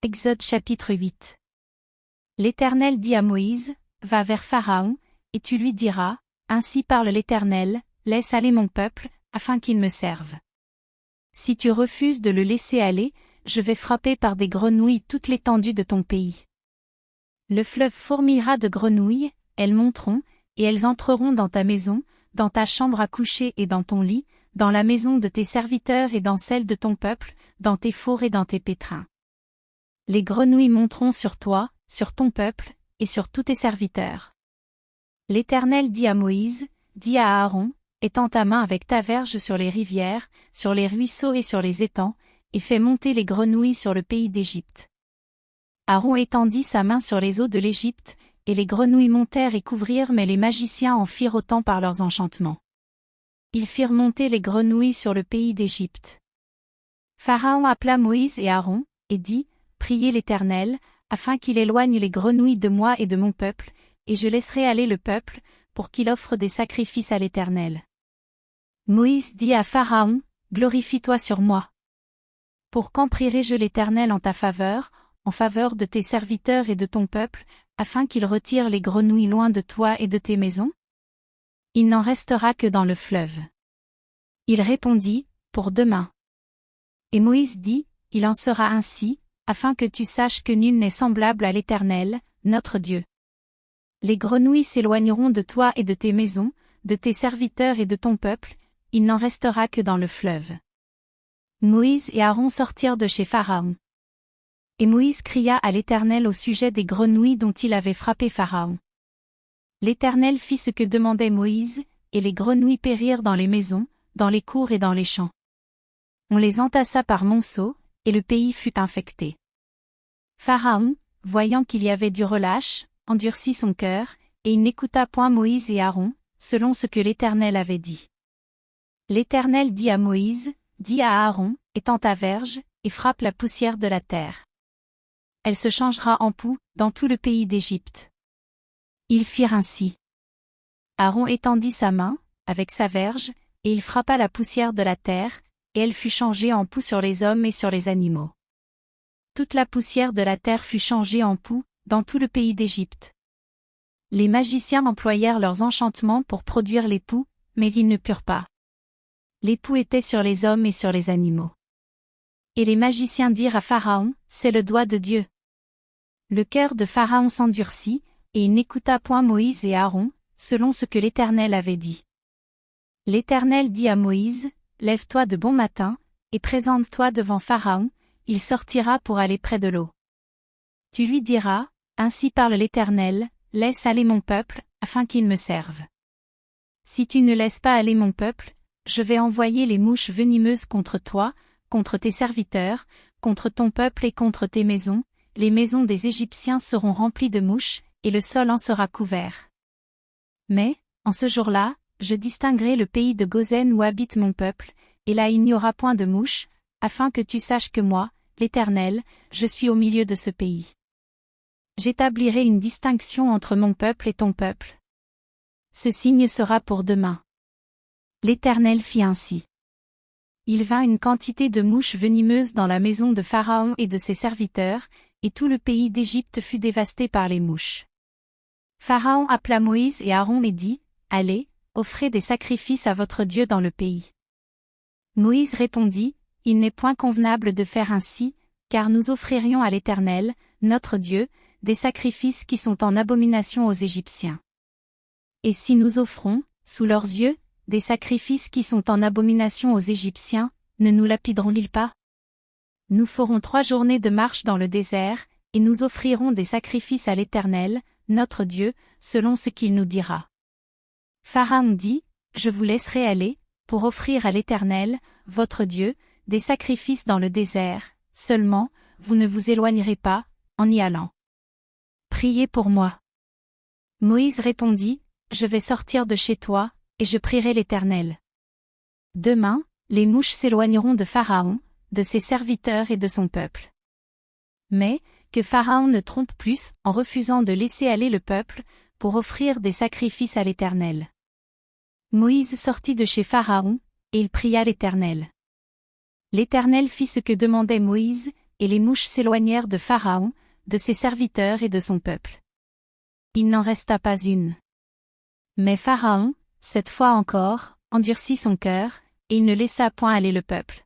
Exode chapitre 8. L'Éternel dit à Moïse, va vers Pharaon, et tu lui diras, ainsi parle l'Éternel, laisse aller mon peuple, afin qu'il me serve. Si tu refuses de le laisser aller, je vais frapper par des grenouilles toute l'étendue de ton pays. Le fleuve fourmillera de grenouilles, elles monteront, et elles entreront dans ta maison, dans ta chambre à coucher et dans ton lit, dans la maison de tes serviteurs et dans celle de ton peuple, dans tes fours et dans tes pétrins. Les grenouilles monteront sur toi, sur ton peuple, et sur tous tes serviteurs. L'Éternel dit à Moïse, dis à Aaron, étends ta main avec ta verge sur les rivières, sur les ruisseaux et sur les étangs, et fais monter les grenouilles sur le pays d'Égypte. Aaron étendit sa main sur les eaux de l'Égypte, et les grenouilles montèrent et couvrirent, mais les magiciens en firent autant par leurs enchantements. Ils firent monter les grenouilles sur le pays d'Égypte. Pharaon appela Moïse et Aaron, et dit, priez l'Éternel, afin qu'il éloigne les grenouilles de moi et de mon peuple, et je laisserai aller le peuple, pour qu'il offre des sacrifices à l'Éternel. Moïse dit à Pharaon, glorifie-toi sur moi. Pour quand prierai-je l'Éternel en ta faveur, en faveur de tes serviteurs et de ton peuple, afin qu'il retire les grenouilles loin de toi et de tes maisons? Il n'en restera que dans le fleuve. Il répondit, pour demain. Et Moïse dit, il en sera ainsi, afin que tu saches que nul n'est semblable à l'Éternel, notre Dieu. Les grenouilles s'éloigneront de toi et de tes maisons, de tes serviteurs et de ton peuple, il n'en restera que dans le fleuve. Moïse et Aaron sortirent de chez Pharaon. Et Moïse cria à l'Éternel au sujet des grenouilles dont il avait frappé Pharaon. L'Éternel fit ce que demandait Moïse, et les grenouilles périrent dans les maisons, dans les cours et dans les champs. On les entassa par monceaux, et le pays fut infecté. Pharaon, voyant qu'il y avait du relâche, endurcit son cœur, et il n'écouta point Moïse et Aaron, selon ce que l'Éternel avait dit. L'Éternel dit à Moïse, dis à Aaron, étends ta verge, et frappe la poussière de la terre. Elle se changera en poux, dans tout le pays d'Égypte. Ils firent ainsi. Aaron étendit sa main, avec sa verge, et il frappa la poussière de la terre, et elle fut changée en poux sur les hommes et sur les animaux. Toute la poussière de la terre fut changée en poux, dans tout le pays d'Égypte. Les magiciens employèrent leurs enchantements pour produire les poux, mais ils ne purent pas. Les poux étaient sur les hommes et sur les animaux. Et les magiciens dirent à Pharaon, c'est le doigt de Dieu. Le cœur de Pharaon s'endurcit, et il n'écouta point Moïse et Aaron, selon ce que l'Éternel avait dit. L'Éternel dit à Moïse, lève-toi de bon matin, et présente-toi devant Pharaon, il sortira pour aller près de l'eau. Tu lui diras, ainsi parle l'Éternel, laisse aller mon peuple, afin qu'il me serve. Si tu ne laisses pas aller mon peuple, je vais envoyer les mouches venimeuses contre toi, contre tes serviteurs, contre ton peuple et contre tes maisons, les maisons des Égyptiens seront remplies de mouches, et le sol en sera couvert. Mais, en ce jour-là, je distinguerai le pays de Gozen où habite mon peuple, et là il n'y aura point de mouches, afin que tu saches que moi, l'Éternel, je suis au milieu de ce pays. J'établirai une distinction entre mon peuple et ton peuple. Ce signe sera pour demain. L'Éternel fit ainsi. Il vint une quantité de mouches venimeuses dans la maison de Pharaon et de ses serviteurs, et tout le pays d'Égypte fut dévasté par les mouches. Pharaon appela Moïse et Aaron et dit, allez, offrez des sacrifices à votre Dieu dans le pays. Moïse répondit, il n'est point convenable de faire ainsi, car nous offririons à l'Éternel, notre Dieu, des sacrifices qui sont en abomination aux Égyptiens. Et si nous offrons, sous leurs yeux, des sacrifices qui sont en abomination aux Égyptiens, ne nous lapideront-ils pas? Nous ferons 3 journées de marche dans le désert, et nous offrirons des sacrifices à l'Éternel, notre Dieu, selon ce qu'il nous dira. Pharaon dit, je vous laisserai aller, pour offrir à l'Éternel, votre Dieu, des sacrifices dans le désert, seulement, vous ne vous éloignerez pas, en y allant. Priez pour moi. Moïse répondit, je vais sortir de chez toi, et je prierai l'Éternel. Demain, les mouches s'éloigneront de Pharaon, de ses serviteurs et de son peuple. Mais, que Pharaon ne trompe plus, en refusant de laisser aller le peuple, pour offrir des sacrifices à l'Éternel. Moïse sortit de chez Pharaon, et il pria l'Éternel. L'Éternel fit ce que demandait Moïse, et les mouches s'éloignèrent de Pharaon, de ses serviteurs et de son peuple. Il n'en resta pas une. Mais Pharaon, cette fois encore, endurcit son cœur, et il ne laissa point aller le peuple.